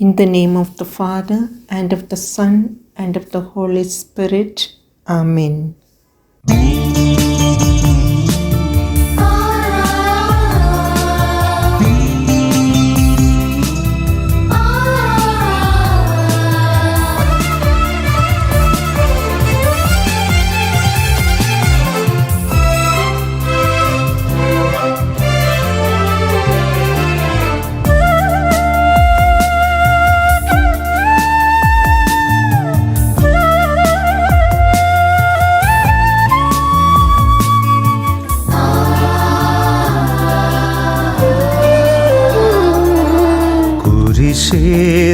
In the name of the Father, and of the Son, and of the Holy Spirit. Amen.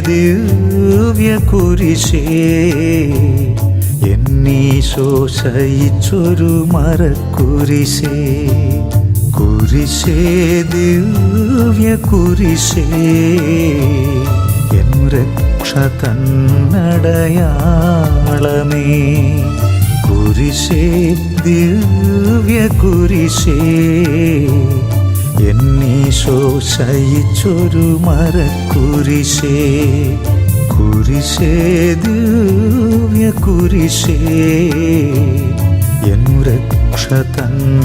ദിവ്യ കുരിശേ, എന്നീശോ ശയിച്ചൊരു മരക്കുരിശേ. കുരിശേ, ദിവ്യ കുരിശേ, എൻ രക്ഷ തന്നടയാളമേ. കുരിശേ, ദിവ്യ കുരിശേ, എന്നീശോ ശയിച്ചൊരു മരക്കുരിശേ. കുരിശേ, ദിവ്യ കുരിശേ, എൻ രക്ഷ തന്നടയാളമേ.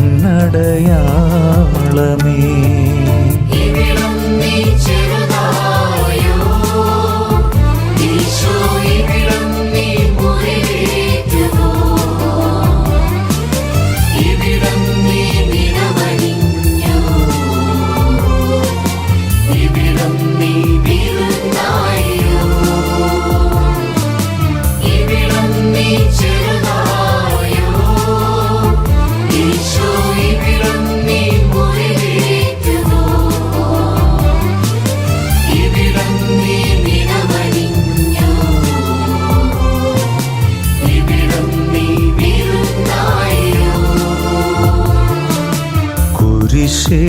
കുരിശേ,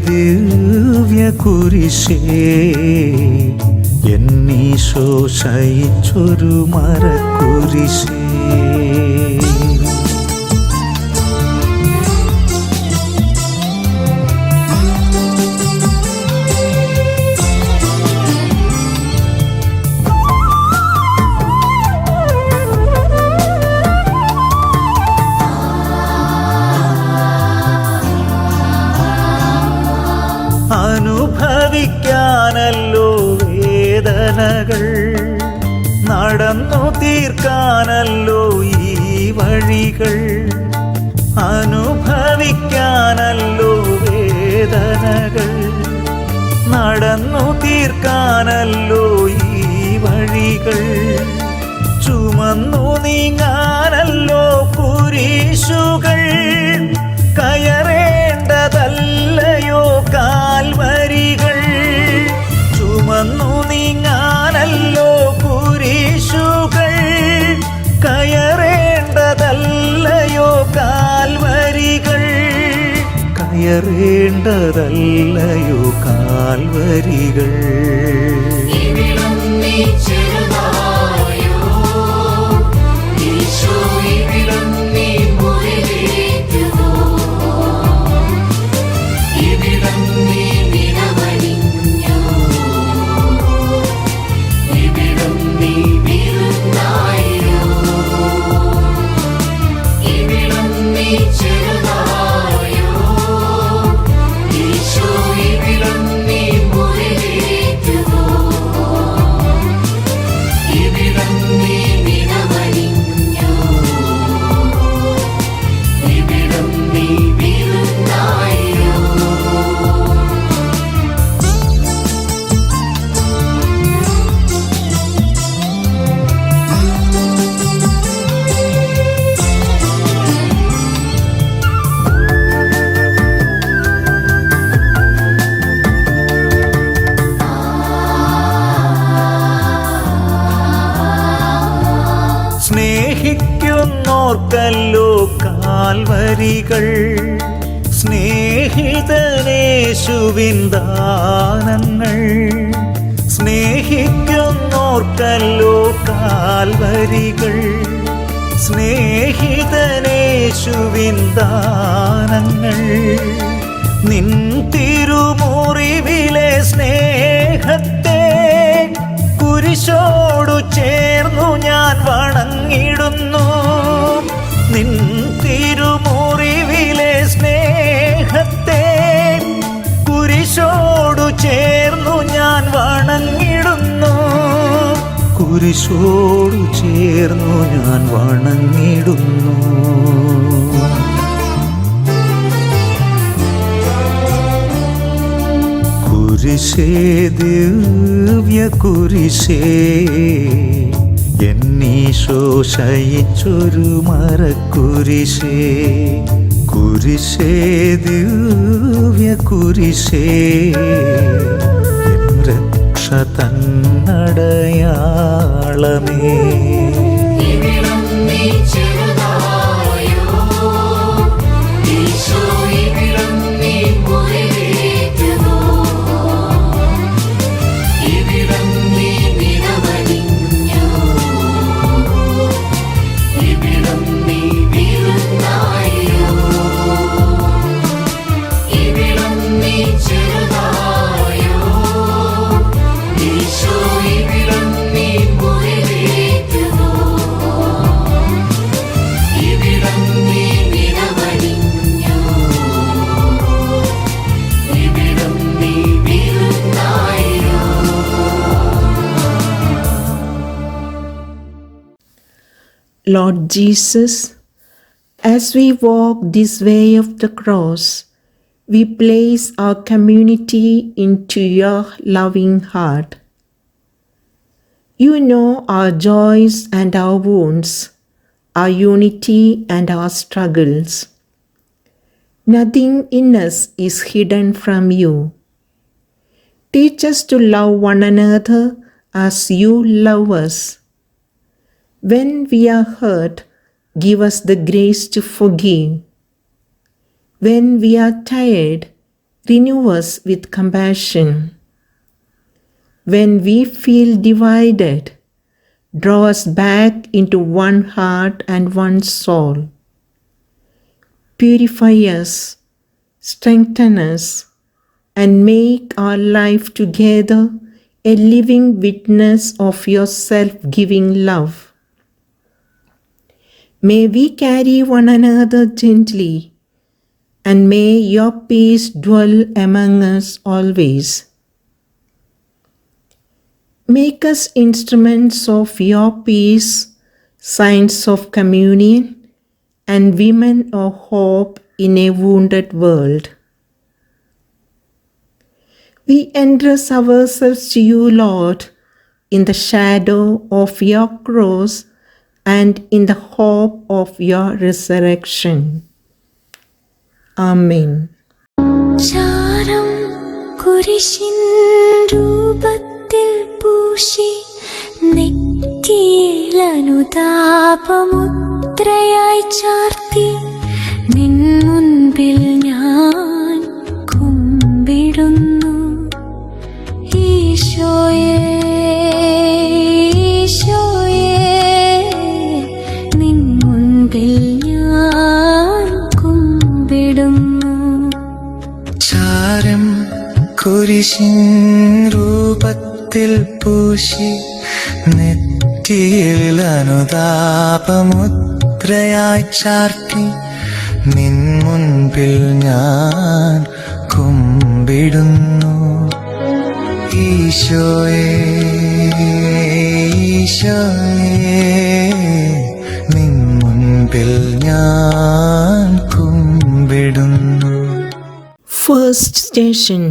ദിവ്യ കുരിശേ, എന്നീശോ ശയിച്ചൊരു മരക്കുരിശേ. അനുഭവിക്കാനല്ലോ വേദനകൾ, നടന്നു തീർക്കാനല്ലോ ഈ വഴികൾ. അനുഭവിക്കാനല്ലോ വേദനകൾ, നടന്നു തീർക്കാനല്ലോ ഈ വഴികൾ. ചുമന്നു നീങ്ങാനല്ലോ കുരിശുകൾ, കയറേണ്ടതല്ലയോ കാൽവരികൾ. ചുമന്നു നീങ്ങാനല്ലോ കുരിശുകൾ, കയറേണ്ടതല്ലയോ കാൽവരികൾ. കയറേണ്ടതല്ലയോ കാൽവരികൾ. സ്നേഹിക്കുന്നോർക്കല്ലോ കാൽവരികൾ, സ്നേഹിതനേശുവിൻ ദാനങ്ങൾ. സ്നേഹിക്കുന്നോർക്കല്ലോ കാൽവരികൾ, സ്നേഹിതനേശുവിൻ ദാനങ്ങൾ. നിൻ തിരുമുറിവിലെ സ്നേഹത്തെ കുരിശോടു ചേർന്നു ഞാൻ വണങ്ങിടുന്നു. കുരിശേ, ദിവ്യ കുരിശേ, എന്നീശോ ശയിച്ചൊരു മരക്കുരിശേ. കുരിശേ, ദിവ്യ കുരിശേ, എൻ രക്ഷ തന്നടയാളമേ. Lord Jesus, as we walk this way of the cross, we place our community into your loving heart. You know our joys and our wounds, our unity and our struggles. Nothing in us is hidden from you. Teach us to love one another as you love us. When we are hurt, give us the grace to forgive. When we are tired, renew us with compassion. When we feel divided, draw us back into one heart and one soul. Purify us, strengthen us, and make our life together a living witness of your self-giving love. May we carry one another gently, and may your peace dwell among us always. Make us instruments of your peace, signs of communion, and women of hope in a wounded world. We entrust ourselves to you, Lord, in the shadow of your cross and in the hope of your resurrection. Amen. ചാരം കുരിശിൻ രൂപത്തിൽ പൂശി നെറ്റിയിൽ അനുതാപമുദ്രയായി ചാർത്തി നിൻ മുൻപിൽ ഞാൻ കുമ്പിടുന്നു. ഈശോയേ, കുരിശിൻ രൂപത്തിൽ പൂശി നെറ്റിയിൽ അനുതാപമുദ്രയായി ചാർത്തി നിൻ മുൻപിൽ ഞാൻ കുമ്പിടുന്നു. ഈശോയേ, ഈശോയേ, നിൻ മുൻപിൽ ഞാൻ കുമ്പിടുന്നു. First station.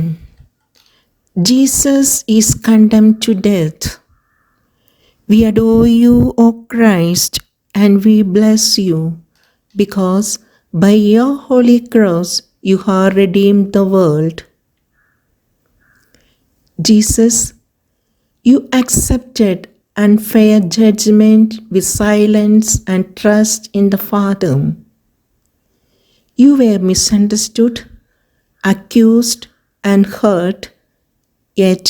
Jesus is condemned to death. We adore you, O Christ, and we bless you, because by your holy cross you have redeemed the world. Jesus, you accepted unfair judgment with silence and trust in the Father. You were misunderstood, accused, and hurt, yet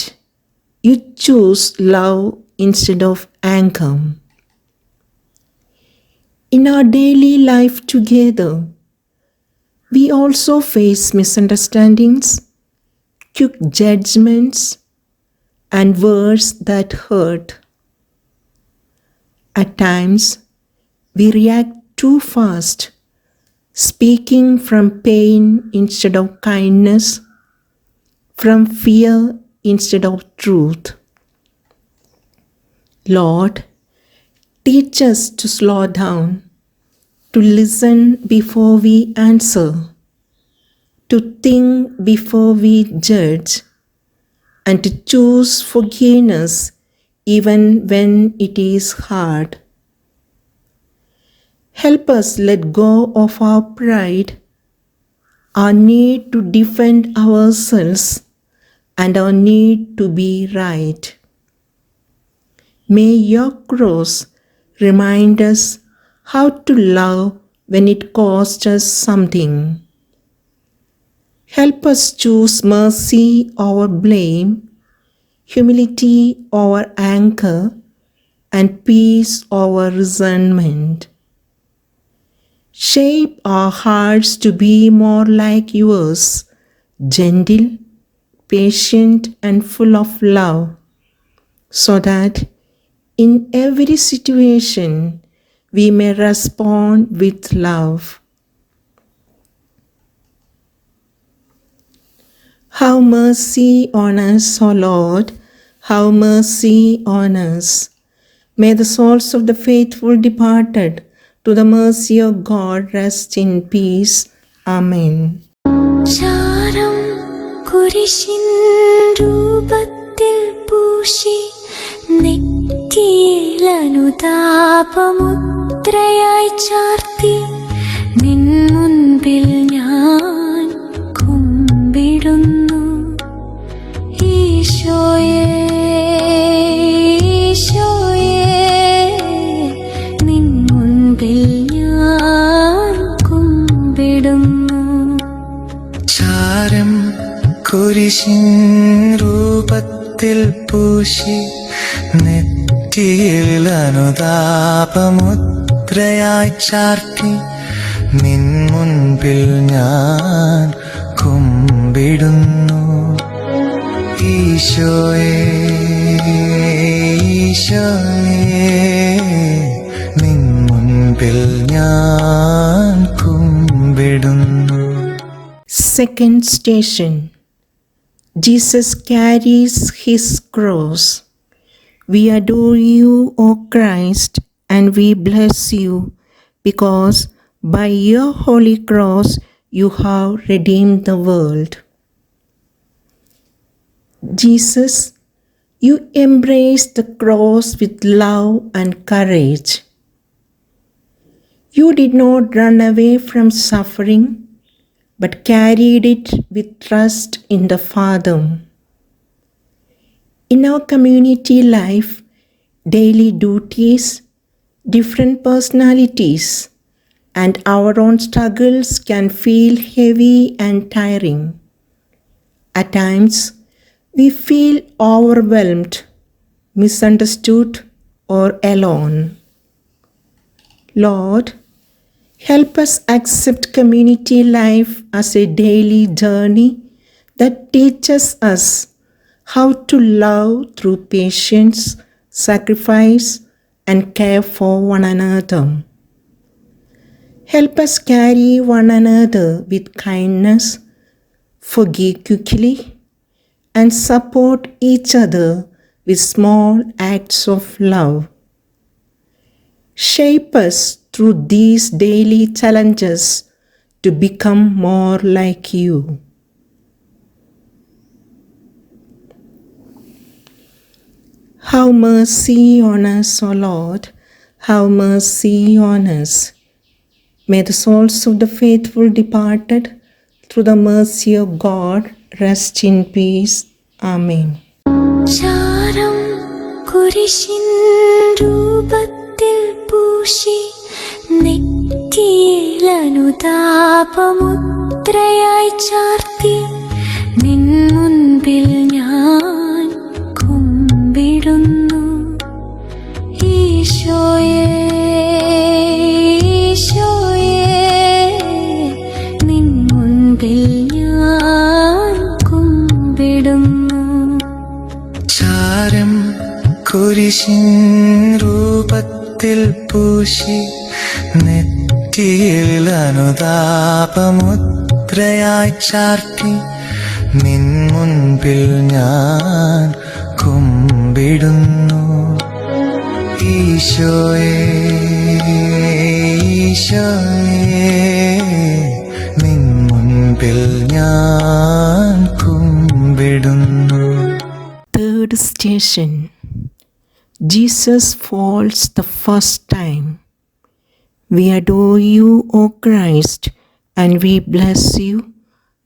you choose love instead of anger. In our daily life together, we also face misunderstandings, quick judgments, and words that hurt. At times, we react too fast, speaking from pain instead of kindness, from fear instead of truth. Lord, teach us to slow down, to listen before we answer, to think before we judge, and to choose forgiveness even when it is hard. Help us let go of our pride, our need to defend ourselves, and our need to be right. May your cross remind us how to love when it costs us something. Help us choose mercy over blame, humility over anger, and peace over resentment. Shape our hearts to be more like yours, gentle, patient, and full of love, so that in every situation we may respond with love. Have mercy on us, O Lord, have mercy on us. May the souls of the faithful departed to the mercy of God rest in peace. Amen. ചാരം കുരിശിൻ രൂപത്തിൽ പൂശി നെറ്റിയിൽ അനുതാപമുദ്രയായി ചാർത്തി നിൻ മുൻപിൽ ഞാൻ കുമ്പിടുന്നു. ഈശോയേ, ഈശോയേ, നിൻ മുൻപിൽ ഞാൻ കുമ്പിടുന്നു. ചാരം കുരിശിൻ രൂപത്തിൽ പൂശി നെറ്റിയിൽ അനുതാപമുദ്രയായി ചാർത്തി നിൻ മുൻപിൽ ഞാൻ കുമ്പിടുന്നു. ഈശോയേ, ഈശോയേ, നിൻ മുൻപിൽ ഞാൻ കുമ്പിടുന്നു. Second station. Jesus carries his cross. We adore you, O Christ, and we bless you, because by your holy cross you have redeemed the world. Jesus, you embraced the cross with love and courage. You did not run away from suffering, but carried it with trust in the Father. In our community life, daily duties, different personalities, and our own struggles can feel heavy and tiring. At times, we feel overwhelmed, misunderstood, or alone. Lord, help us accept community life as a daily journey that teaches us how to love through patience, sacrifice, and care for one another. Help us carry one another with kindness, forgive quickly, and support each other with small acts of love. Shape us through these daily challenges to become more like you. Have mercy on us, O Lord, have mercy on us. May the souls of the faithful departed, through the mercy of God, rest in peace. Amen. ചാരം കുരിശിൻ രൂപത്തിൽ പൂശി നെറ്റിയിൽ അനുതാപമുദ്രയായി ചാർത്തി നിൻ മുൻപിൽ ഞാൻ കുമ്പിടുന്നു. ഈശോയേ, ഈശോയേ, നിൻ മുൻപിൽ ഞാൻ കുമ്പിടുന്നു. ചാരം കുരിശിൻ രൂപത്തിൽ പൂശി നെറ്റിയിൽ അനുതാപമുദ്രയായി ചാർത്തി നിൻ മുൻപിൽ ഞാൻ കുമ്പിടുന്നു. ഈശോയേ നിൻ മുൻപിൽ ഞാൻ കുമ്പിടുന്നു. Third station. Jesus falls the first time. We adore you, O Christ, and we bless you,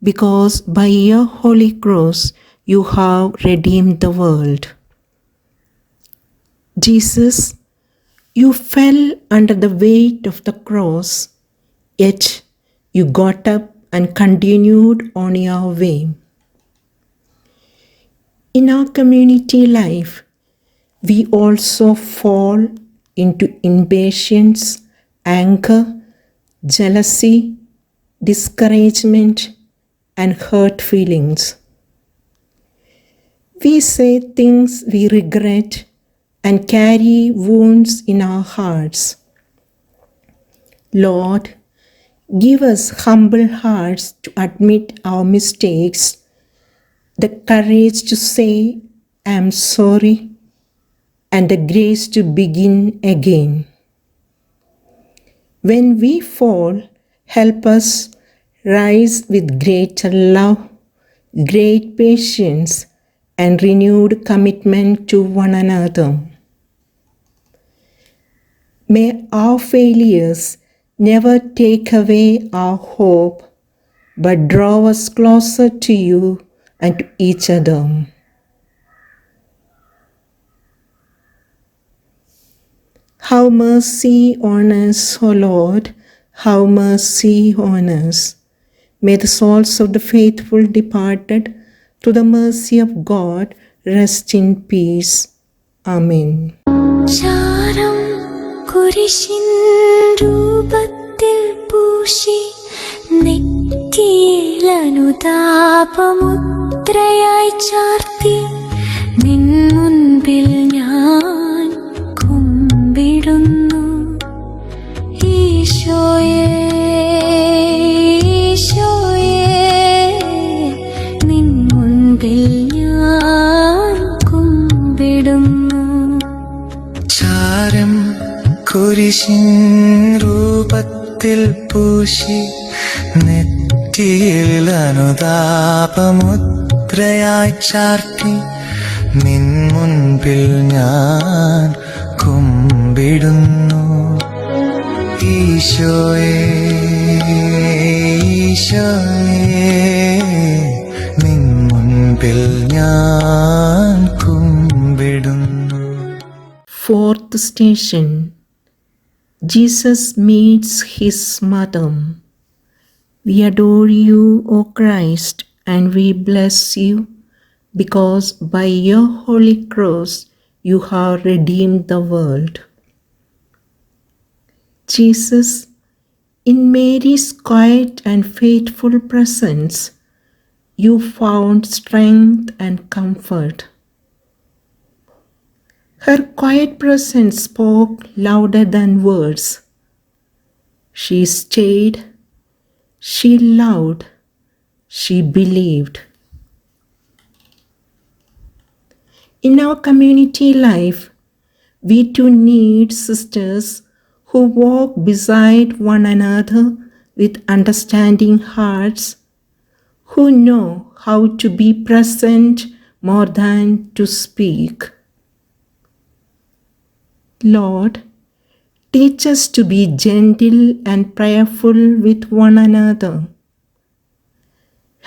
because by your holy cross you have redeemed the world. Jesus, you fell under the weight of the cross, yet you got up and continued on your way. In our community life, we also fall into impatience, anger, jealousy, discouragement, and hurt feelings. We say things we regret and carry wounds in our hearts. Lord, give us humble hearts to admit our mistakes, the courage to say, I am sorry, and the grace to begin again. When we fall, help us rise with greater love, great patience, and renewed commitment to one another. May our failures never take away our hope, but draw us closer to you and to each other. Have mercy on us, O Lord, have mercy on us. May the souls of the faithful departed, through the mercy of God, rest in peace. Amen. ചാരം കുരിശിൻ രൂപത്തിൽ പൂശി നെറ്റിയിൽ അനുതാപമുദ്രയായി ചാർത്തി നിൻ മുൻപിൽ ഞാൻ കുമ്പിടുന്നു. ഈശോയേ നിൻ മുൻപിൽ ഞാൻ കുമ്പിടുന്നു. ചാരം കുരിശിൻ രൂപത്തിൽ പൂശി നെറ്റിയിൽ അനുതാപമുദ്രയായി ചാർത്തി നിൻ മുൻപിൽ ഞാൻ കുമ്പിടുന്നു. ഈശോയേ നിൻ മുൻപിൽ ഞാൻ കുമ്പിടുന്നു. Fourth station. Jesus meets his mother. We adore you, O Christ, and we bless you, because by your holy cross you have redeemed the world. Jesus, in Mary's quiet and faithful presence, you found strength and comfort. Her quiet presence spoke louder than words. She stayed, she loved, she believed. In our community life, we too need sisters who walk beside one another with understanding hearts, who know how to be present more than to speak. Lord, teach us to be gentle and prayerful with one another.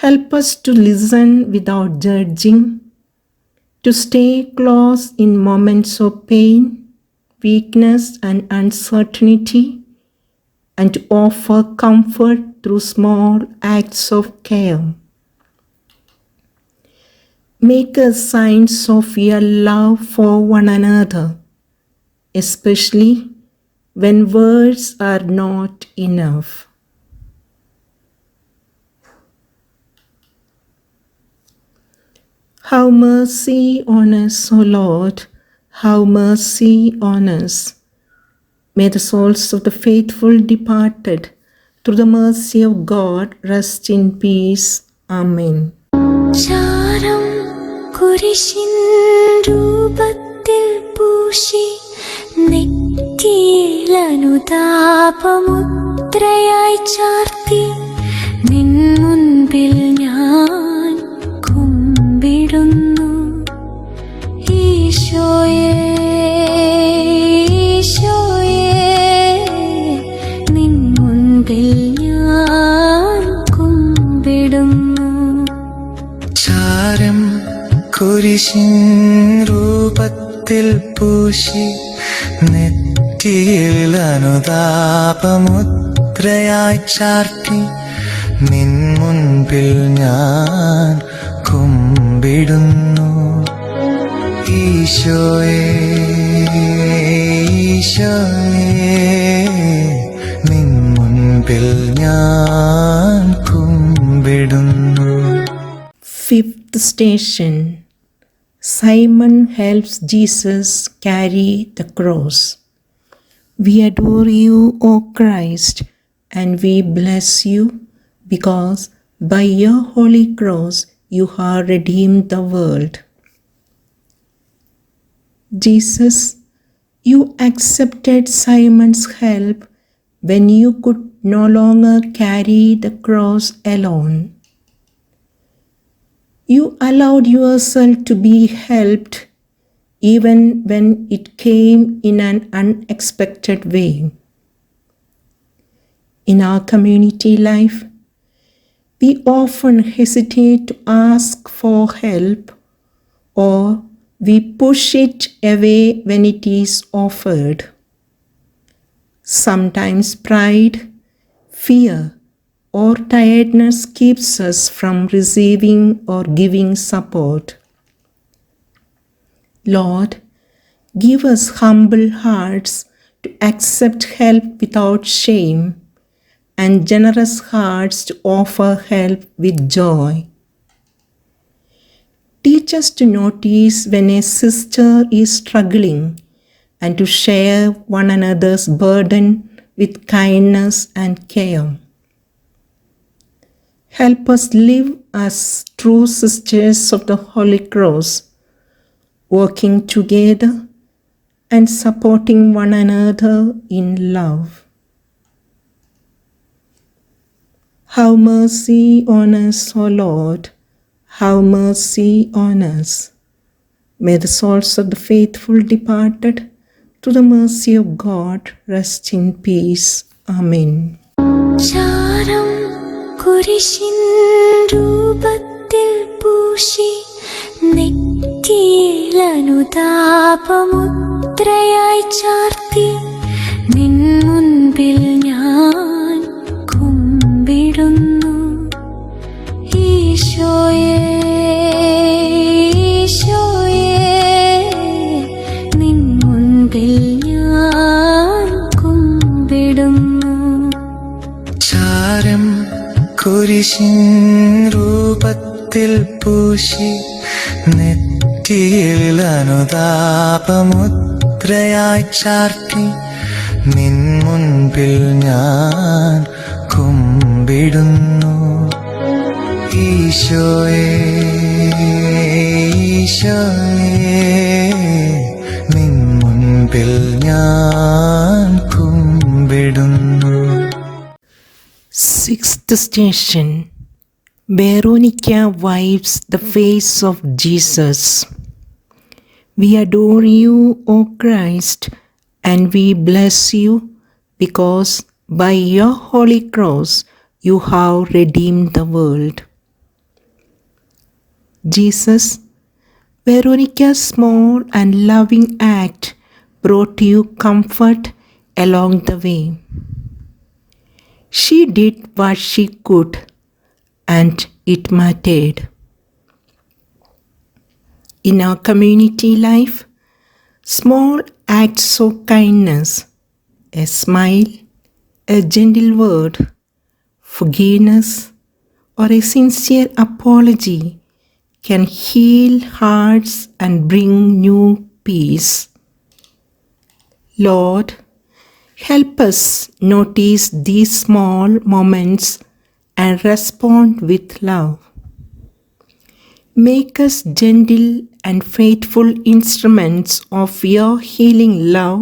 Help us to listen without judging, to stay close in moments of pain, weakness, and uncertainty, and to offer comfort through small acts of care. Make us signs of your love for one another, especially when words are not enough. Have mercy on us, O Lord, have mercy on us. May the souls of the faithful departed, through the mercy of God, rest in peace. Amen. ചാരം കുരിശിൻ രൂപത്തിൽ പൂശി നെറ്റിയിലനുതാപമുദ്രയായി ചാർത്തി നിൻ മുൻപിൽ ഞാൻ കുമ്പിടുന്നു. ഈശോയേ, ഈശോയേ, നിൻ മുൻപിൽ ഞാൻ കുമ്പിടുന്നു. ചാരം കുരിശിൻ രൂപത്തിൽ പൂശി നെറ്റിയിൽ അനുതാപമുദ്രയായി ചാർത്തി നിൻ മുൻപിൽ ഞാൻ കുമ്പിടുന്നു. ഈശോയേ, ഈശോയേ, നിൻ മുൻപിൽ ഞാൻ കുമ്പിടുന്നു. Fifth station. Simon helps Jesus carry the cross. We adore you, O Christ, and we bless you because by your holy cross you have redeemed the world. Jesus, you accepted Simon's help when you could no longer carry the cross alone. You allowed yourself to be helped even when it came in an unexpected way. In our community life, we often hesitate to ask for help, or we push it away when it is offered. Sometimes pride, fear, or tiredness keeps us from receiving or giving support. Lord, give us humble hearts to accept help without shame and generous hearts to offer help with joy. Teach us to notice when a sister is struggling and to share one another's burden with kindness and care. Help us live as true sisters of the Holy Cross, working together and supporting one another in love. Have mercy on us, O Lord. Have mercy on us. May the souls of the faithful departed to the mercy of God rest in peace. Amen. ചാരം കുരിശിൻ രൂപത്തിൽ പൂശി നെറ്റിയിലനുതാപമുദ്രയായി ചാർത്തി നിൻ മുൻപിൽ ഞാൻ കുമ്പിടുന്നു. ഈശോയേ, ഈശോയേ, നിൻ മുൻപിൽ ഞാൻ കുമ്പിടുന്നു. ചാരം കുരിശിൻ രൂപത്തിൽ പൂശി നെറ്റിയിൽ അനുതാപമുദ്രയായി ചാർത്തി നിൻ മുൻപിൽ ഞാൻ കുമ്പിടുന്നു. ഈശോയേ, ഈശോയേ, നിൻ മുൻപിൽ ഞാൻ കുമ്പിടുന്നു. Sixth station. Veronica wipes the face of Jesus. We adore you, O Christ, and we bless you because by your holy cross you have redeemed the world. Jesus, Veronica's small and loving act brought you comfort along the way. She did what she could, and it mattered. In our community life, small acts of kindness, a smile, a gentle word, forgiveness, or a sincere apology can heal hearts and bring new peace. Lord, help us notice these small moments and respond with love. Make us gentle and faithful instruments of your healing love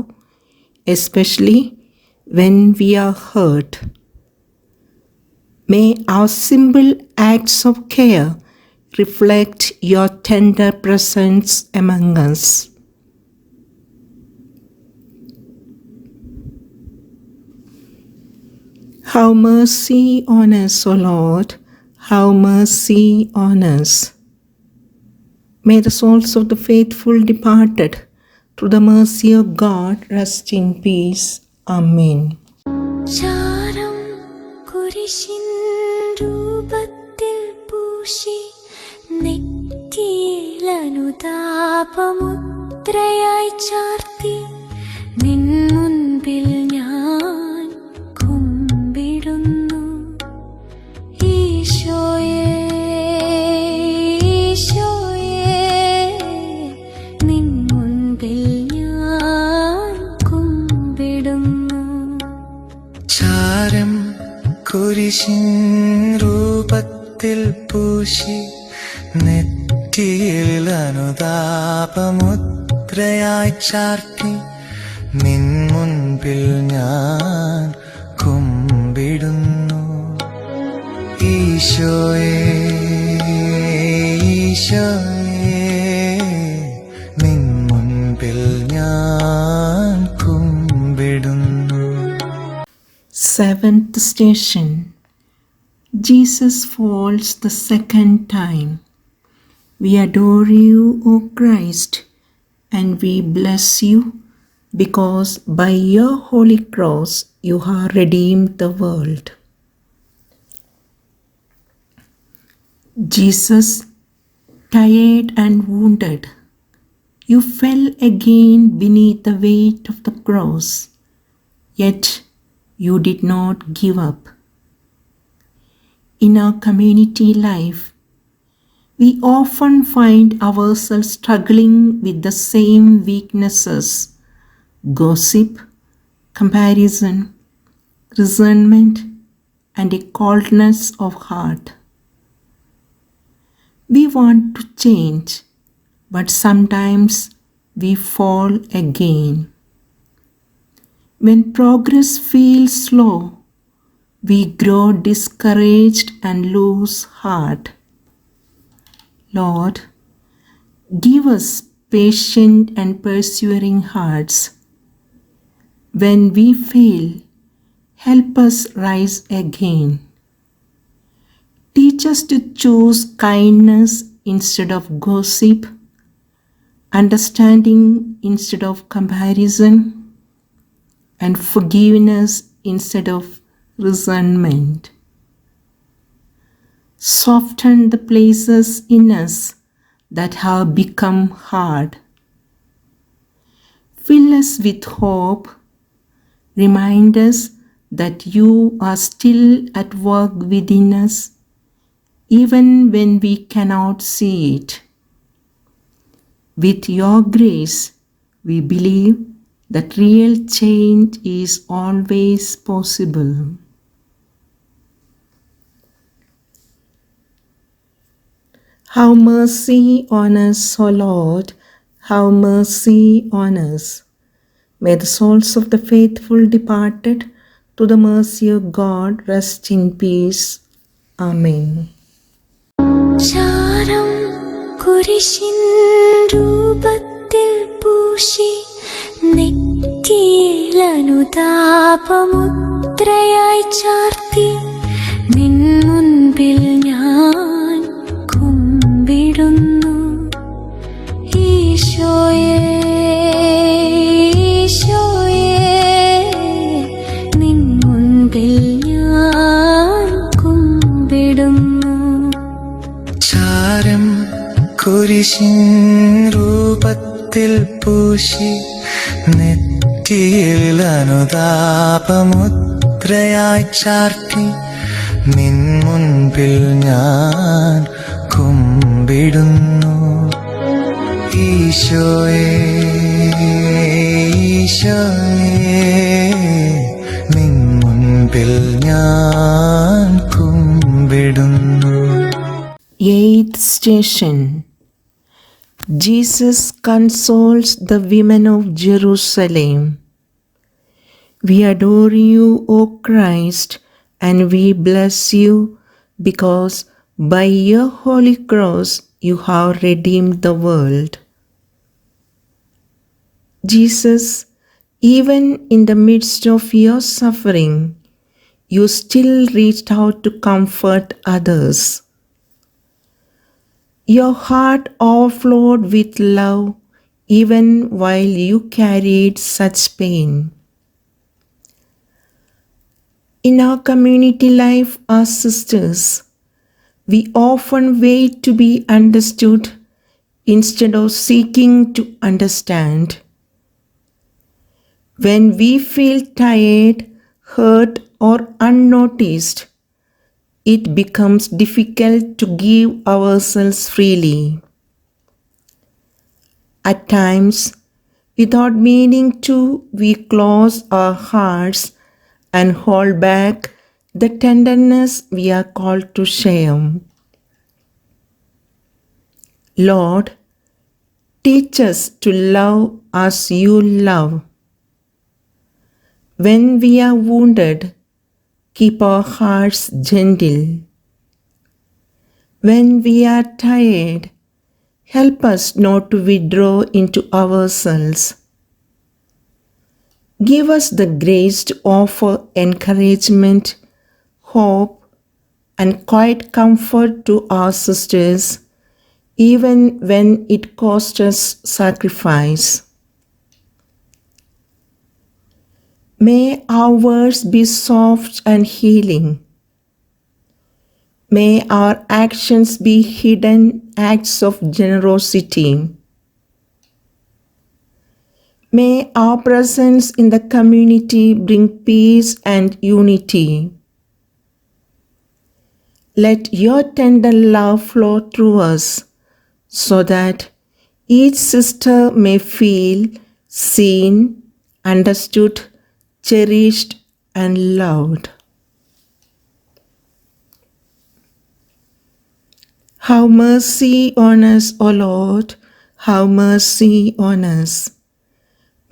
especially when we are hurt. May our simple acts of care reflect your tender presence among us. Have mercy on us, O Lord, have mercy on us. May the souls of the faithful departed, through the mercy of God, rest in peace. Amen. ചാരം കുരിശിൻ രൂപത്തിൽ പൂശി നെറ്റിയിൽ അനുതാപമുദ്രയായി ചാർത്തി നിൻ മുൻപിൽ ഞാൻ കുമ്പിടുന്നു. ഈശോയേ, ഈശോയേ, നിൻ മുൻപിൽ ഞാൻ കുമ്പിടുന്നു. ചാരം കുരിശിൻ രൂപത്തിൽ പൂശി നെറ്റിയിൽ അനുതാപമുദ്രയായി ചാർത്തി നിൻ മുൻപിൽ ഞാൻ കുമ്പിടുന്നു. ഈശോയേ, ഈശോയേ, നിൻ മുൻപിൽ ഞാൻ കുമ്പിടുന്നു. Seventh station. Jesus falls the second time. We adore you, O Christ, and we bless you, because by your holy cross you have redeemed the world. Jesus, tired and wounded, you fell again beneath the weight of the cross, yet you did not give up. In our community life, we often find ourselves struggling with the same weaknesses: gossip, comparison, resentment, and a coldness of heart. We want to change, but sometimes we fall again. When progress feels slow, we grow discouraged and lose heart. Lord, give us patient and persevering hearts. When we fail, help us rise again. Teach us to choose kindness instead of gossip, understanding instead of comparison, and forgiveness instead of resentment. Soften the places in us that have become hard. Fill us with hope. Remind us that you are still at work within us, even when we cannot see it. With your grace, we believe that real change is always possible. Have mercy on us, O Lord, have mercy on us. May the souls of the faithful departed, through the mercy of God, rest in peace. Amen. ചാരം കുരിശിൻ രൂപത്തിൽ പൂശി നെറ്റിയിൽ അനുതാപമുദ്രയായി ചാർത്തി നിൻ മുൻപിൽ ഞാൻ കുമ്പിടുന്നു. ഈശോയേ, ഈശോയേ, നിൻ മുൻപിൽ ഞാൻ കുമ്പിടുന്നു. ചാരം കുരിശിൻ രൂപത്തിൽ പൂശി നെറ്റിയിൽ അനുതാപമുദ്രയായി ചാർത്തി നിൻ മുൻപിൽ ഞാൻ കുമ്പിടുന്നു. ഈശോയേ, ഈശോയേ, നിൻ മുൻപിൽ ഞാൻ കുമ്പിടുന്നു. Eighth station. Jesus consoles the women of Jerusalem. We adore you, O Christ, and we bless you because by your holy cross you have redeemed the world. Jesus, even in the midst of your suffering, you still reached out to comfort others. Your heart overflowed with love even while you carried such pain. In our community life as sisters, we often wait to be understood instead of seeking to understand. When we feel tired, hurt, or unnoticed, it becomes difficult to give ourselves freely. At times, without meaning to, we close our hearts and hold back the tenderness we are called to share. Lord, teach us to love as you love. When we are wounded, keep our hearts gentle. When we are tired, help us not to withdraw into ourselves. Give us the grace to offer encouragement, hope, and quiet comfort to our sisters, even when it costs us sacrifice. May our words be soft and healing. May our actions be hidden acts of generosity. May our presence in the community bring peace and unity. Let your tender love flow through us so that each sister may feel seen, understood, cherished, and loved. Have mercy on us, O Lord, have mercy on us.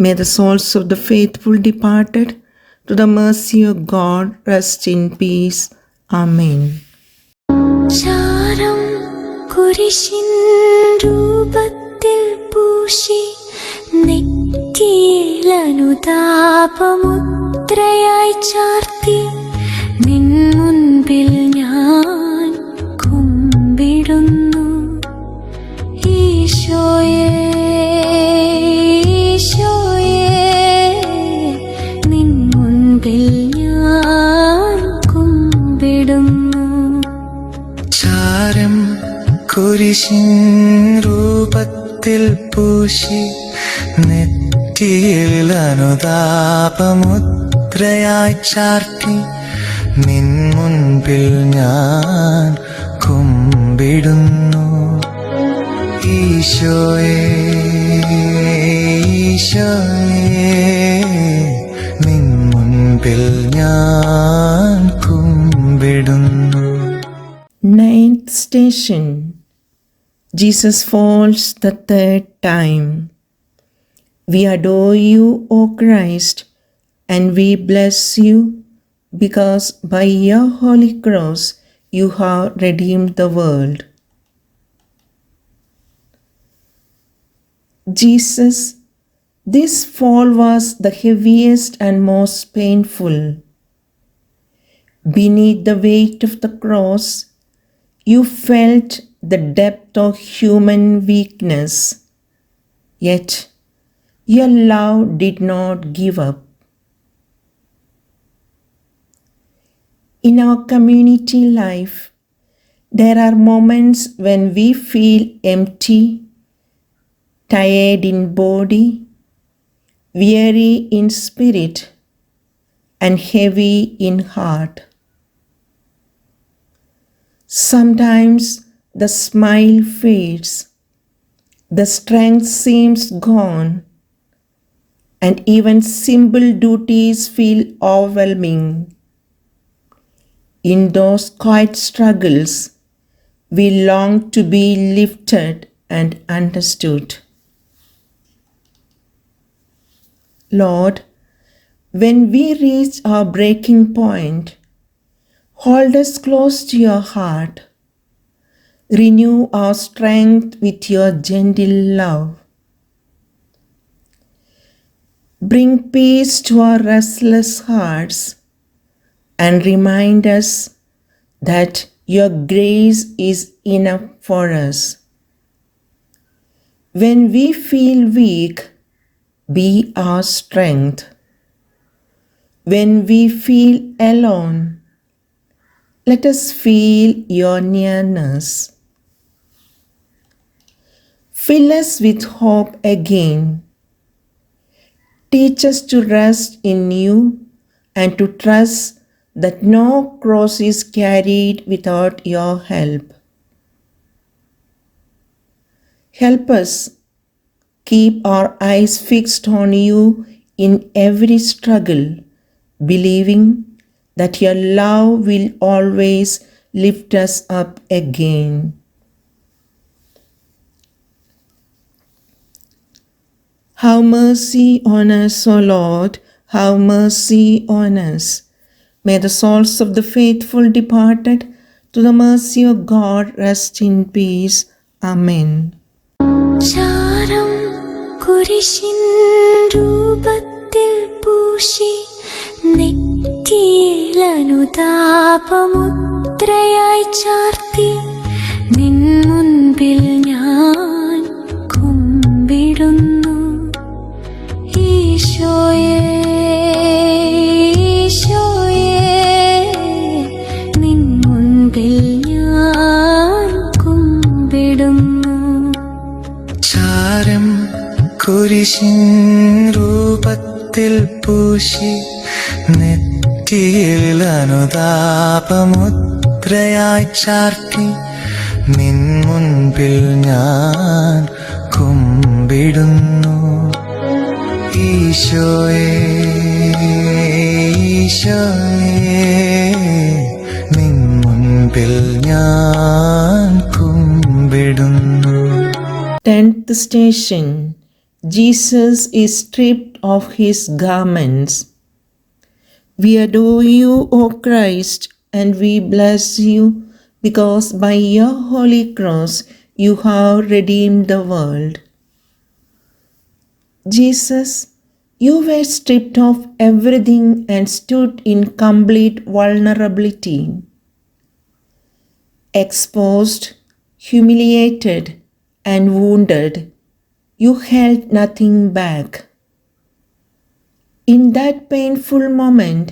May the souls of the faithful departed to the mercy of God rest in peace. Amen. ചാരം കുരിശിൻ രൂപത്തിൽ പൂശി നെറ്റിയിൽ അനുതാപമുദ്രയായി ചാർത്തി നിൻ മുൻപിൽ ഞാൻ കുമ്പിടുന്നു. ഈശോയേ, ഈശോയേ, നിൻ മുൻപിൽ ഞാൻ കുമ്പിടുന്നു. ചാരം കുരിശിൻ രൂപത്തിൽ പൂശി നെറ്റിയിൽ അനുതാപമുദ്രയായി ചാർത്തി നിൻ മുൻപിൽ ഞാൻ കുമ്പിടുന്നു. ഈശോയേ, ഈശോയേ, നിൻ മുൻപിൽ ഞാൻ കുമ്പിടുന്നു. Ninth station. Jesus falls the third time. We adore you, O Christ, and we bless you because by your holy cross you have redeemed the world. Jesus, this fall was the heaviest and most painful. Beneath the weight of the cross, you felt the depth of human weakness, yet your love did not give up. In our community life, there are moments when we feel empty, tired in body, weary in spirit, and heavy in heart. Sometimes the smile fades, the strength seems gone, and even simple duties feel overwhelming. In those quiet struggles, we long to be lifted and understood. Lord, When we reach our breaking point, hold us close to your heart. Renew our strength with your gentle love. Bring peace to our restless hearts and remind us that your grace is enough for us. When we feel weak, be our strength. When we feel alone, let us feel your nearness. Fill us with hope again. Teach us to rest in you and to trust that no cross is carried without your help. Help us keep our eyes fixed on you in every struggle, believing that your love will always lift us up again. Have mercy on us, O Lord, have mercy on us. May the souls of the faithful departed to the mercy of God rest in peace. Amen. ചാരം കുരിശിൻ രൂപത്തിൽ പൂശി നെറ്റിയിൽ അനുതാപമുദ്രയായി ചാർത്തി നിൻ മുൻപിൽ ഞാൻ കുമ്പിടുന്നു. ഈശോയേ ഈശോയേ നിൻ മുൻപിൽ ഞാൻ കുമ്പിടുന്നു. ചാരം കുരിശിൻ രൂപത്തിൽ പൂശി നെറ്റിയിൽ അനുതാപമുദ്രയായി ചാർത്തി നിൻ മുൻപിൽ ഞാൻ കുമ്പിടുന്നു. ഈശോയേ ഈശോയേ നിൻ മുൻപിൽ ഞാൻ കുമ്പിടുന്നു. 10th station. Jesus is stripped of his garments. We adore you, O Christ, and we bless you because by your holy cross you have redeemed the world. Jesus, you were stripped of everything and stood in complete vulnerability. Exposed, humiliated, and wounded, you held nothing back. In that painful moment,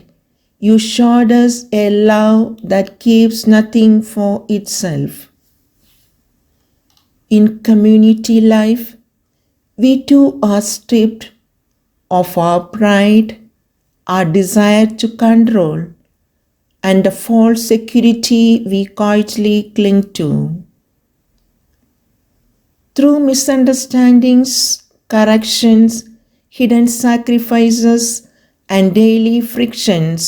you showed us a love that keeps nothing for itself. In community life, we too are stripped of our pride, our desire to control, and the false security we quietly cling to. Through misunderstandings, corrections, hidden sacrifices, and daily frictions,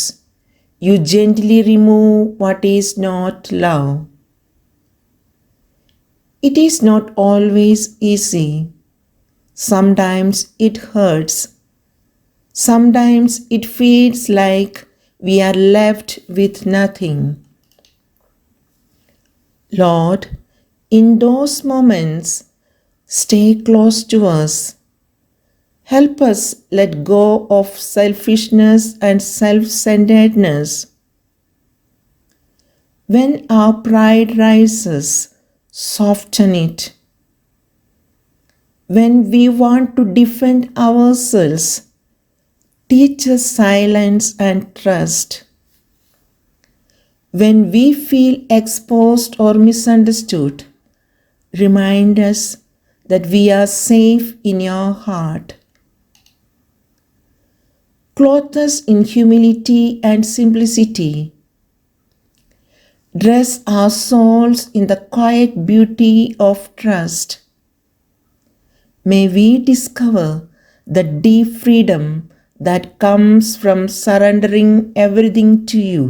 you gently remove what is not love. It is not always easy. Sometimes it hurts. Sometimes it feels like we are left with nothing. Lord, in those moments, stay close to us. Help us let go of selfishness and self-centeredness. When our pride rises, soften it. When we want to defend ourselves, teach us silence and trust. When we feel exposed or misunderstood, remind us that we are safe in your heart. Clothe us in humility and simplicity. Dress our souls in the quiet beauty of trust. May we discover the deep freedom that comes from surrendering everything to you.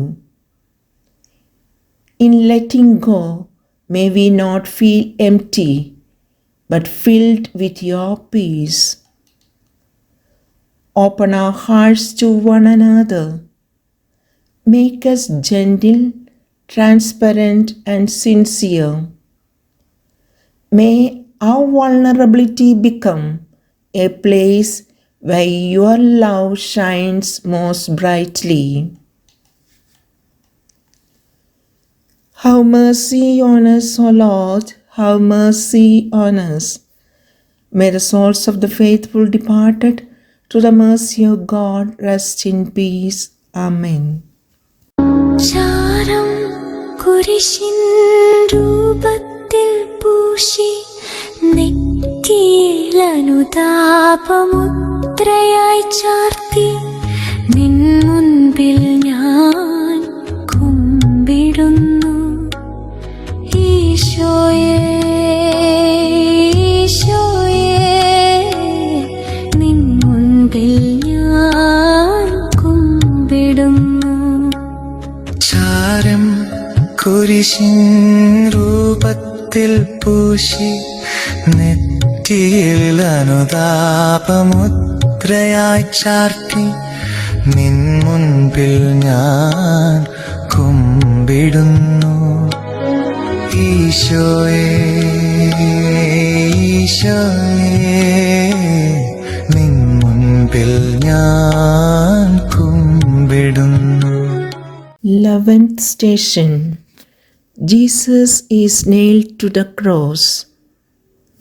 In letting go, may we not feel empty, but filled with your peace. Open our hearts to one another. Make us gentle, transparent, and sincere. May our vulnerability become a place where your love shines most brightly. Have mercy on us, O Lord, have mercy on us. May the souls of the faithful departed to the mercy of God rest in peace. Amen. ചാരം കുരിശിൻ രൂപത്തിൽ പൂശി നെറ്റിയിൽ അനുതാപമുദ്രയായി ചാർത്തി നിൻ മുൻപിൽ ഞാൻ കുമ്പിടുന്നു. ഈശോയേ ഈശോയേ നിൻ മുൻപിൽ ഞാൻ കുമ്പിടുന്നു. ചാരം കുരിശിൻ രൂപത്തിൽ പൂശി നെറ്റിയിൽ അനുതാപമുദ്രയായി ചാർത്തി നിൻ മുൻപിൽ ഞാൻ കുമ്പിടുന്നു. ഈശോയേ ഈശോയേ നിൻ മുൻപിൽ ഞാൻ കുമ്പിടുന്നു. 11th station. Jesus is nailed to the cross.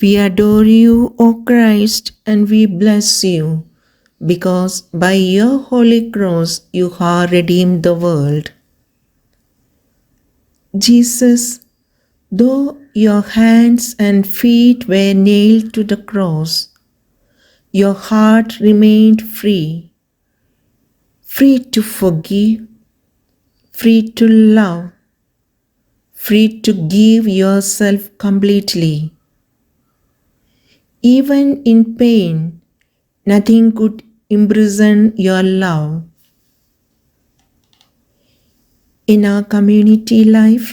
We adore you, O Christ, and we bless you, because by your holy cross you have redeemed the world. Jesus, though your hands and feet were nailed to the cross, your heart remained free, free to forgive, free to love, free to give yourself completely. Even in pain, nothing could imprison your love. In our community life,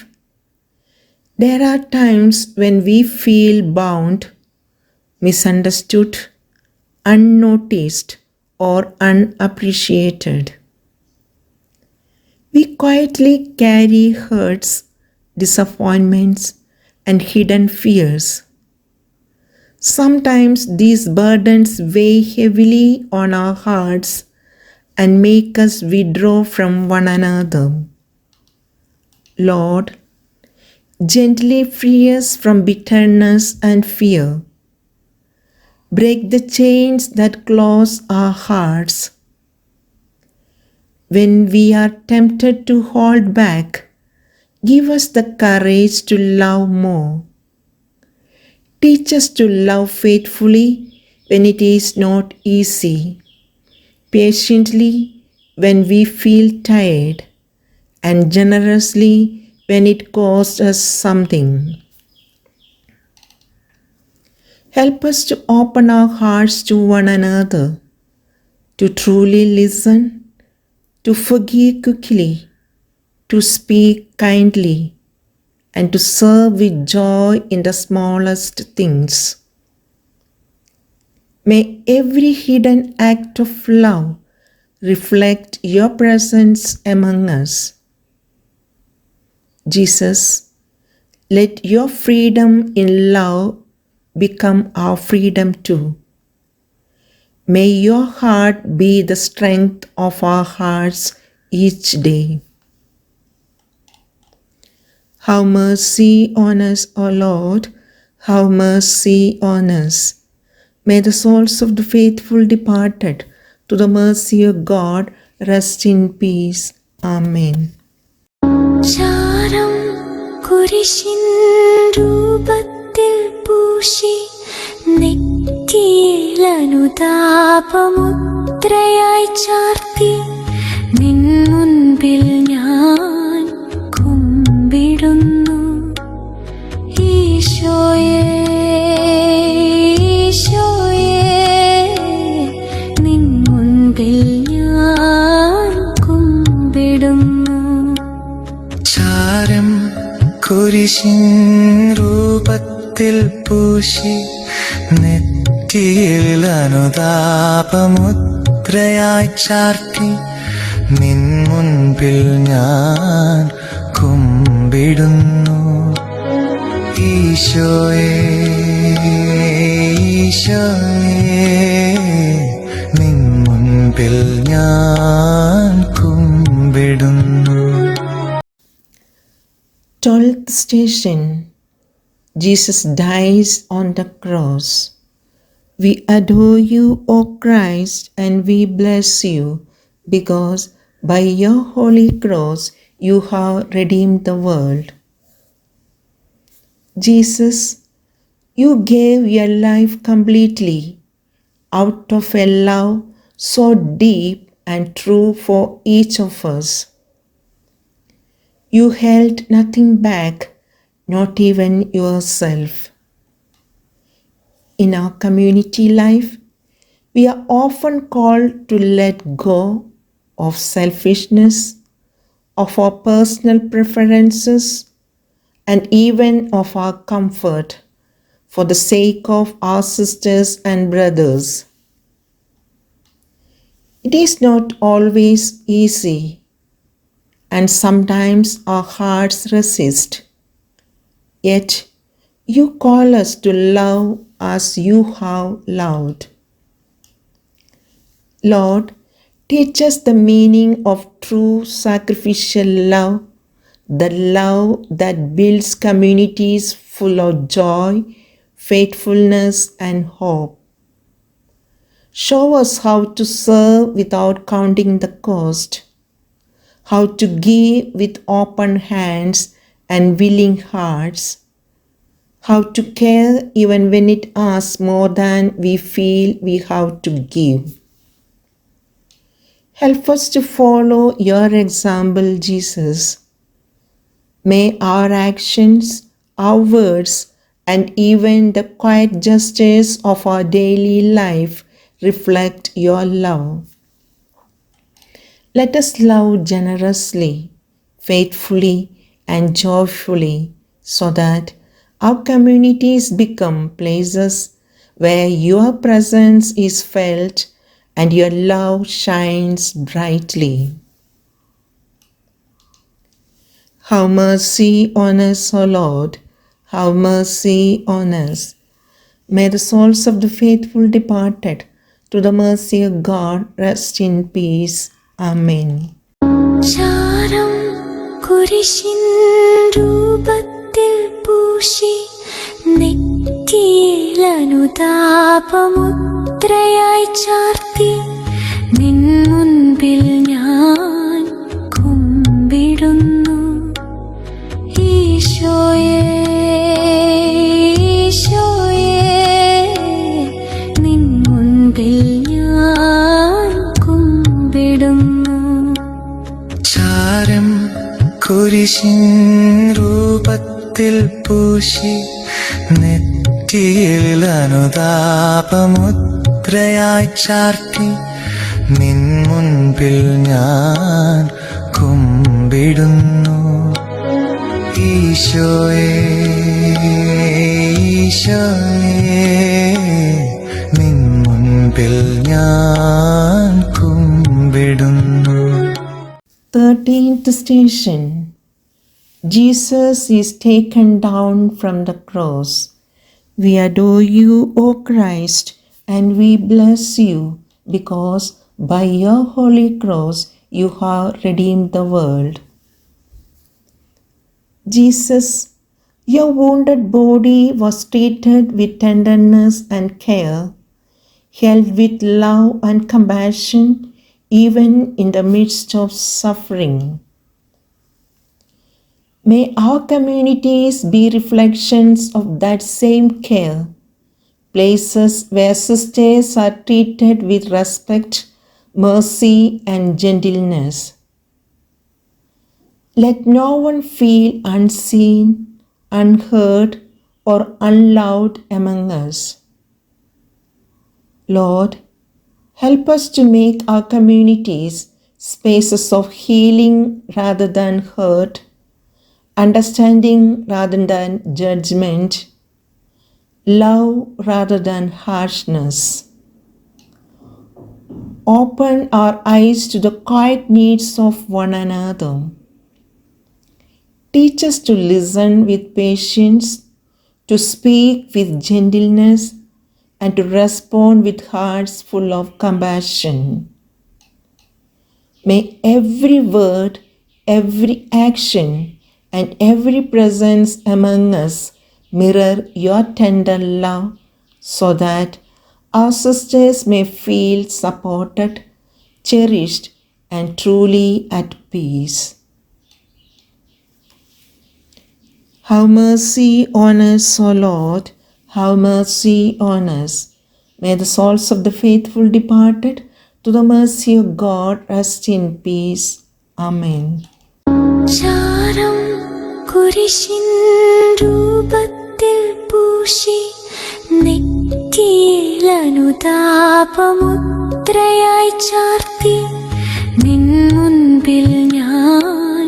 there are times when we feel bound, misunderstood, unnoticed, or unappreciated. We quietly carry hurts, disappointments, and hidden fears. Sometimes these burdens weigh heavily on our hearts and make us withdraw from one another. Lord, gently free us from bitterness and fear. Break the chains that close our hearts. When we are tempted to hold back, give us the courage to love more. Teach us to love faithfully when it is not easy, patiently when we feel tired, and generously when it costs us something. Help us to open our hearts to one another, to truly listen, to forgive quickly, to speak kindly, and to serve with joy in the smallest things. May every hidden act of love reflect your presence among us. Jesus, let your freedom in love become our freedom too. May your heart be the strength of our hearts each day. Have mercy on us, O Lord, have mercy on us. May the souls of the faithful departed to the mercy of God rest in peace. Amen. ചാരം കുരിശിൻ രൂപത്തിൽ പൂശി നെറ്റിയിൽ അനുതാപമുദ്രയായി ചാർത്തി നിൻ മുൻപിൽ ഞാൻ കുമ്പിടുന്നു. ഈശോയേ ഈശോയേ നിൻ മുൻപിൽ ഞാൻ കുമ്പിടുന്നു. ചാരം കുരിശിൻ രൂപത്തിൽ പൂശി നെറ്റിയിൽ അനുതാപമുദ്ര മുദ്രയായി ചാർത്തി നിൻ മുൻപിൽ ഞാൻ കുമ്പിടുന്നു. ഈശോയേ ഈശോയേ നിൻ മുൻപിൽ ഞാൻ കുമ്പിടുന്നു. 12th station. Jesus dies on the cross. We adore you, O Christ, and we bless you, because by your holy cross you have redeemed the world. Jesus, you gave your life completely out of a love so deep and true for each of us. You held nothing back, not even yourself. In our community life, we are often called to let go of selfishness, of our personal preferences, and even of our comfort for the sake of our sisters and brothers. It is not always easy, and sometimes our hearts resist. Yet, you call us to love as you have loved. Lord, teach us the meaning of true sacrificial love, the love that builds communities full of joy, faithfulness, and hope. Show us how to serve without counting the cost, how to give with open hands and willing hearts, how to care even when it asks more than we feel we have to give. Help us to follow your example, Jesus. May our actions, our words, and even the quiet gestures of our daily life reflect your love. Let us love generously, faithfully, and joyfully, so that our communities become places where your presence is felt and your love shines brightly. Have mercy on us, O Lord. Have mercy on us. May the souls of the faithful departed to the mercy of God rest in peace. Amen. ചാരം കുരിശിൻ രൂപത്തിൽ പൂശി നെറ്റിയിൽ അനുതാപമുദ്രയായി ചാർത്തി നിൻ മുൻപിൽ ഞാൻ കുമ്പിടുന്നു. ഈശോയേ ഈശോയേ നിൻ മുൻപിൽ ഞാൻ കുമ്പിടുന്നു. ചാരം കുരിശിൻ രൂപത്തിൽ പൂശി നെറ്റിയിൽ അനുതാപമുദ്രയായി ചാർത്തി നിൻ മുൻപിൽ ഞാൻ കുമ്പിടുന്നു. ഈശോയേ ഈശോയേ നിൻ മുൻപിൽ ഞാൻ കുമ്പിടുന്നു. 13th station. Jesus is taken down from the cross. We adore you, O Christ, and we bless you, because by your holy cross you have redeemed the world. Jesus, your wounded body was treated with tenderness and care, held with love and compassion, even in the midst of suffering. May our communities be reflections of that same care, places where sisters are treated with respect, mercy, and gentleness. Let no one feel unseen, unheard, or unloved among us. Lord, help us to make our communities spaces of healing rather than hurt, understanding rather than judgment, love rather than harshness. Open our eyes to the quiet needs of one another. Teach us to listen with patience, to speak with gentleness, and to respond with hearts full of compassion. May every word, every action, and every presence among us mirror your tender love, so that our sisters may feel supported, cherished, and truly at peace. Have mercy on us, O Lord, have mercy on us. May the souls of the faithful departed to the mercy of God rest in peace. Amen. ചാരം കുരിശിൻ രൂപത്തിൽ പൂശി നെറ്റിയിൽ അനുതാപമുദ്രയായി ചാർത്തി നിൻ മുൻപിൽ ഞാൻ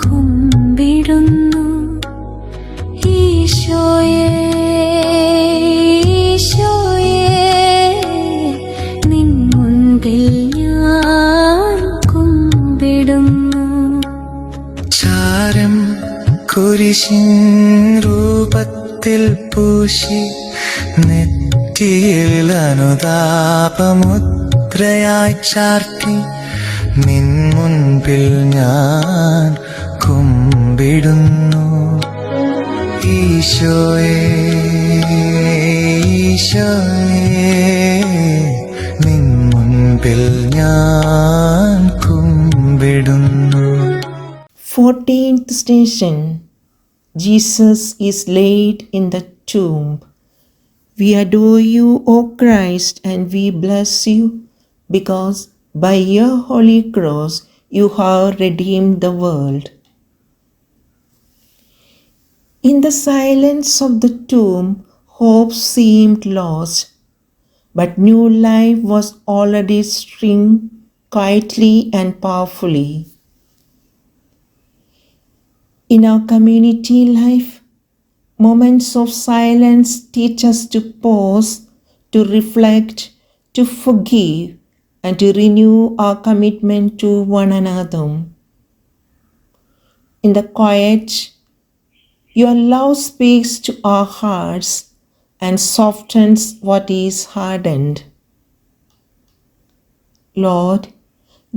കുമ്പിടുന്നു. ഈശോയേ ഈശോയേ നിൻ മുൻപിൽ ഞാൻ കുമ്പിടുന്നു. ചാരം കുരിശിൻ രൂപത്തിൽ പൂശി നെറ്റിയിൽ അനുതാപമുദ്രയായി ചാർത്തി നിൻ മുൻപിൽ ഞാൻ കുമ്പിടുന്നു. ഈശോയേ ഈശോയേ നിൻ മുൻപിൽ ഞാൻ കുമ്പിടുന്നു. 14th station. Jesus is laid in the tomb. We adore you, O Christ, and we bless you, because by your holy cross you have redeemed the world. In the silence of the tomb, hope seemed lost, but new life was already stirring quietly and powerfully. In our community life, moments of silence teach us to pause, to reflect, to forgive, and to renew our commitment to one another. In the quiet, your love speaks to our hearts and softens what is hardened. Lord,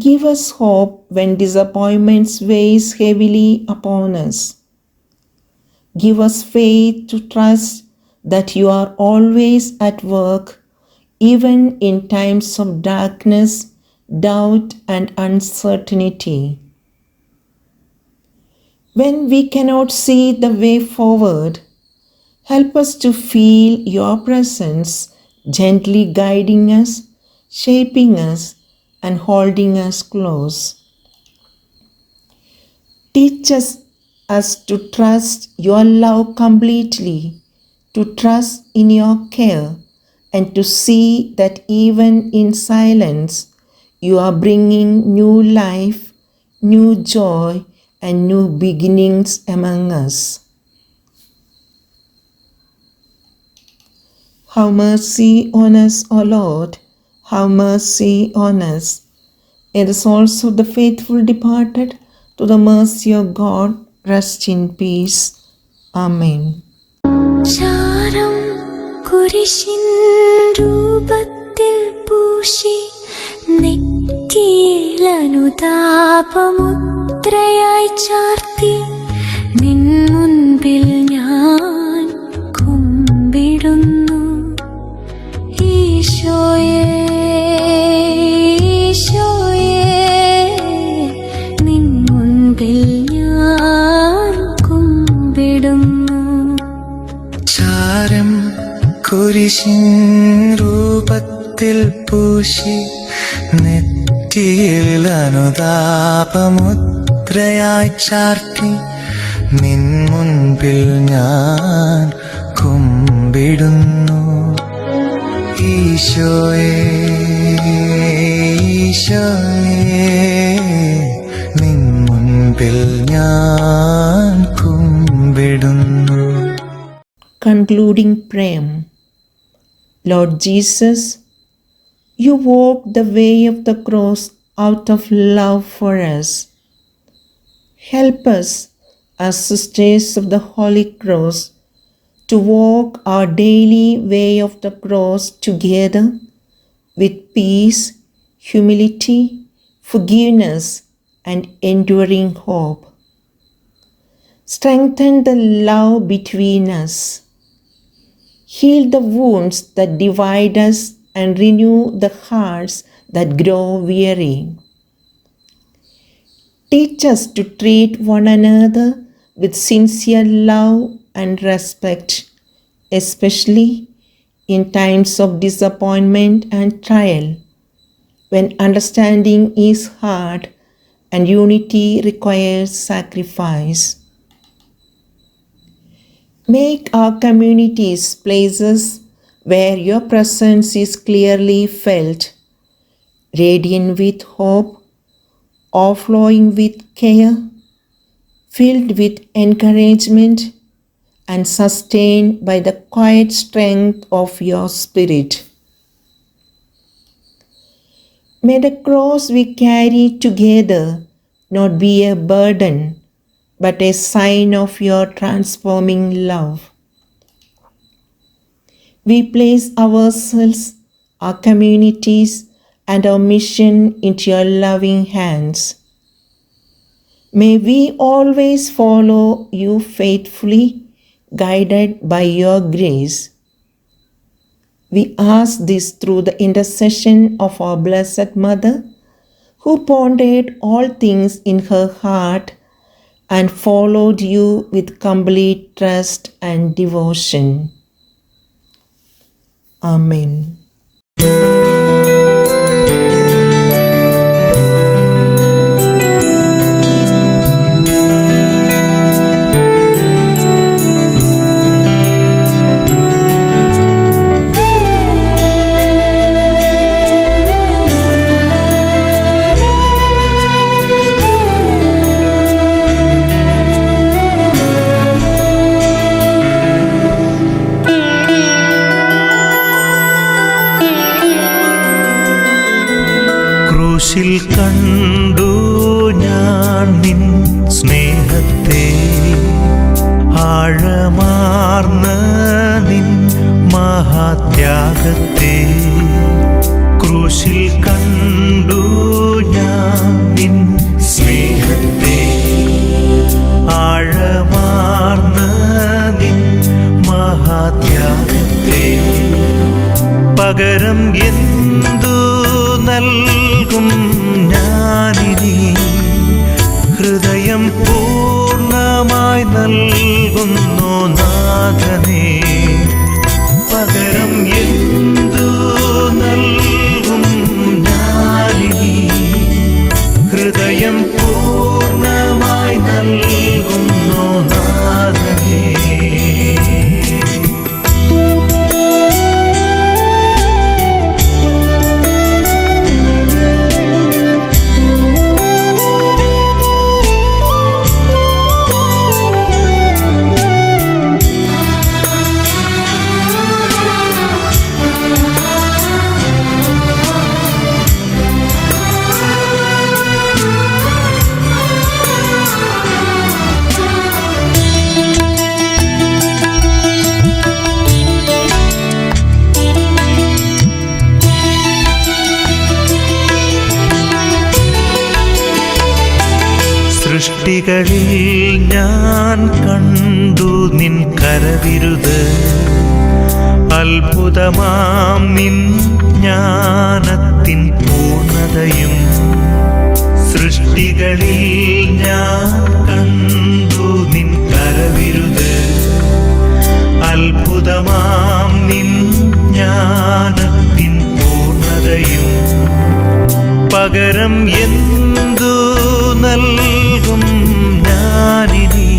give us hope when disappointments weighs heavily upon us. Give us faith to trust that you are always at work, even in times of darkness, doubt, and uncertainty. When we cannot see the way forward, help us to feel your presence gently guiding us, shaping us, and holding us close. Teach us to trust your love completely, to trust in your care, and to see that even in silence, you are bringing new life, new joy, and new beginnings among us. Have mercy on us, O Lord, have mercy on us. May the souls of the faithful departed to the mercy of God rest in peace. Amen. ചാരം കുരിശിൻ രൂപത്തിൽ പൂശി നെറ്റിയിൽ അനുതാപമുദ്രയായി ചാർത്തി നിൻ മുൻപിൽ ഞാൻ കുമ്പിടുന്നു. ഈശോയേ ഈശോയേ നിൻ മുൻപിൽ ഞാൻ കുമ്പിടുന്നു. ചാരം കുരിശിൻ രൂപത്തിൽ പൂശി നെറ്റിയിൽ അനുതാപമുദ്രയായി ചാർത്തി നിൻ മുൻപിൽ ഞാൻ കുമ്പിടുന്നു. ഈശോയേ ഈശോയേ നിൻ മുൻപിൽ ഞാൻ കുമ്പിടുന്നു. Concluding prayer. Lord Jesus, You walked the way of the cross out of love for us. Help us, as sisters of the Holy Cross, to walk our daily way of the cross together with peace, humility, forgiveness, and enduring hope. Strengthen the love between us. Heal the wounds that divide us and renew the hearts that grow weary. Teach us to treat one another with sincere love and respect, especially in times of disappointment and trial, when understanding is hard and unity requires sacrifice. Make our communities places where your presence is clearly felt, radiant with hope, overflowing with care, filled with encouragement, and sustained by the quiet strength of your Spirit. May the cross we carry together not be a burden, but a sign of your transforming love. We place ourselves, our communities, and our mission into your loving hands. May we always follow you faithfully, guided by your grace. We ask this through the intercession of our Blessed Mother, who pondered all things in her heart and followed you with complete trust and devotion. Amen. ക്രൂശിൽ കണ്ടു ഞാൻ നിൻ സ്നേഹത്തെ, ആഴമാർന്ന നിൻ മഹാത്യാഗത്തെ. ക്രൂശിൽ കണ്ടു ഞാൻ നിൻ സ്നേഹത്തെ, ആഴമാർന്ന നിൻ മഹാത്യാഗത്തെ. പകരം എന്തു നൽകും ഞാനിനി, ഹൃദയം പൂർണ്ണമായി നൽകുന്നു നാഥനേ. പകരം എന്തു നൽകും ഞാനിനി, ഹൃദയം പൂർണ്ണമായി നൽകുന്നു നാഥനേ. സൃഷ്ടികളിൽ ഞാൻ കണ്ടു നിൻ കരവിരുത്, അത്ഭുതമാം നിൻ ജ്ഞാനത്തിൻ പൂർണ്ണതയും. സൃഷ്ടികളിൽ ഞാൻ കണ്ടു നിൻ കരവിരുത്, അത്ഭുതമാം നിൻ ജ്ഞാനത്തിൻ പൂർണ്ണതയും. പകരം എന്തു നൽകും ഞാനിനി,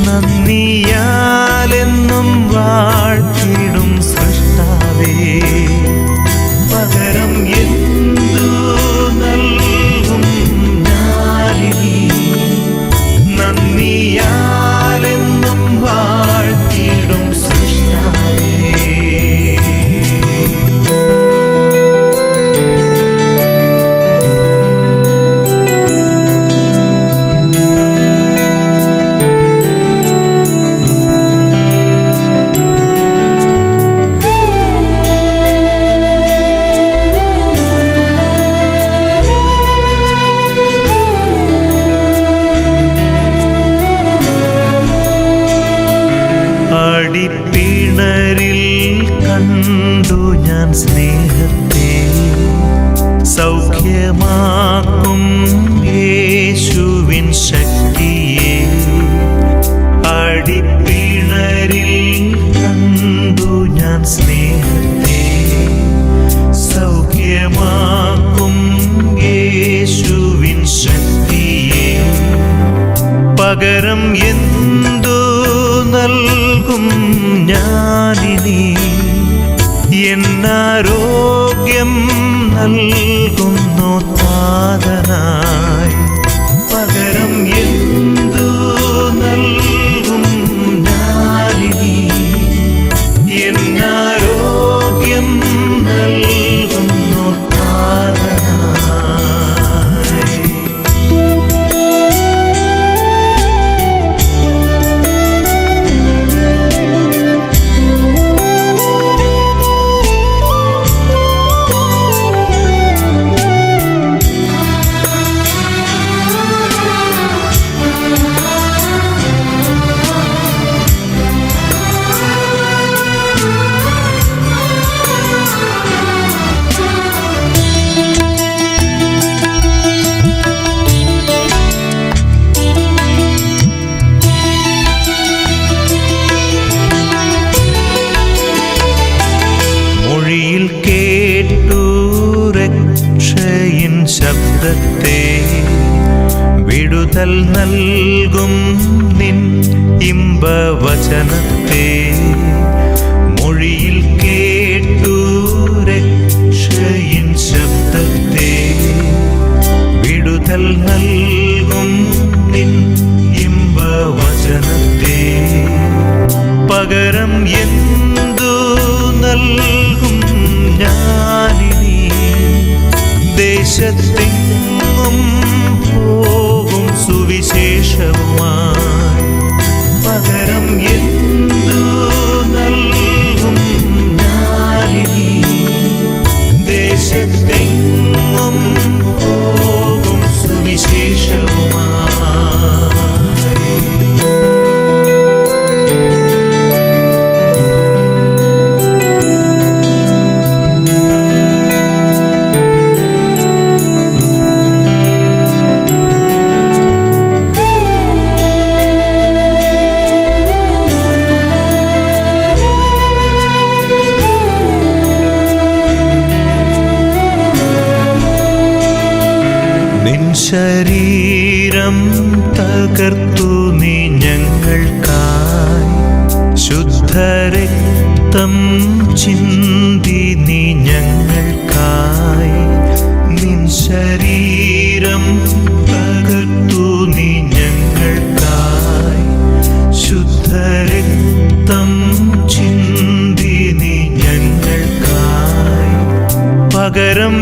നന്ദിയാലെന്നും വാഴ്ത്തിടും സൃഷ്ടാവേ. പകരം എന്തു നൽകും ഞാനിനി, നന്ദിയാലെന്നും വാഴ്ത്തിടും സൃഷ്ടാവേ. കണ്ടു ഞാൻ സ്നേഹത്തെ, സൗഖ്യമാക്കും യേശുവിൻ ശക്തിയെ. അടിപ്പിണരിൽ കണ്ടു ഞാൻ സ്നേഹത്തെ, സൗഖ്യമാക്കും യേശുവിൻ ശക്തിയെ. പകരം എന്തു നൽകും ഞാനിനി, എന്നാരോഗ്യം നൽകുന്നു താതനായി. പകരം എന്തു നൽകും ഞാനിനി, എന്നാരോഗ്യം നൽകുന്നു താതനായി. മൊഴിയിൽ കേട്ടു രക്ഷയിൻ ശബ്ദത്തെ, വിടുതൽ നൽകും നിൻ ഇമ്പവചനത്തെ. മൊഴിയിൽ കേട്ടു രക്ഷയിൻ ശബ്ദത്തെ, വിടുതൽ നൽകും നിൻ ഇമ്പവചനത്തെ. പകരം എന്തു നൽകും ഞാനിനി, ദേശത്തെങ്ങും പോകും സുവിശേഷവുമായി. പകരം എന്തു നൽകും ഞാനിനി, ദേശത്തെങ്ങും പോകും സുവിശേഷവുമായി. നിൻ ശരീരം തകർത്തു നീ ഞങ്ങൾക്കായി, ശുദ്ധരക്തം ചിന്തി നീ ഞങ്ങൾക്കായി. നിൻ ശരീരം തകർത്തു നീ ഞങ്ങൾക്കായി, ശുദ്ധരക്തം ചിന്തി നീ ഞങ്ങൾക്കായി. പകരം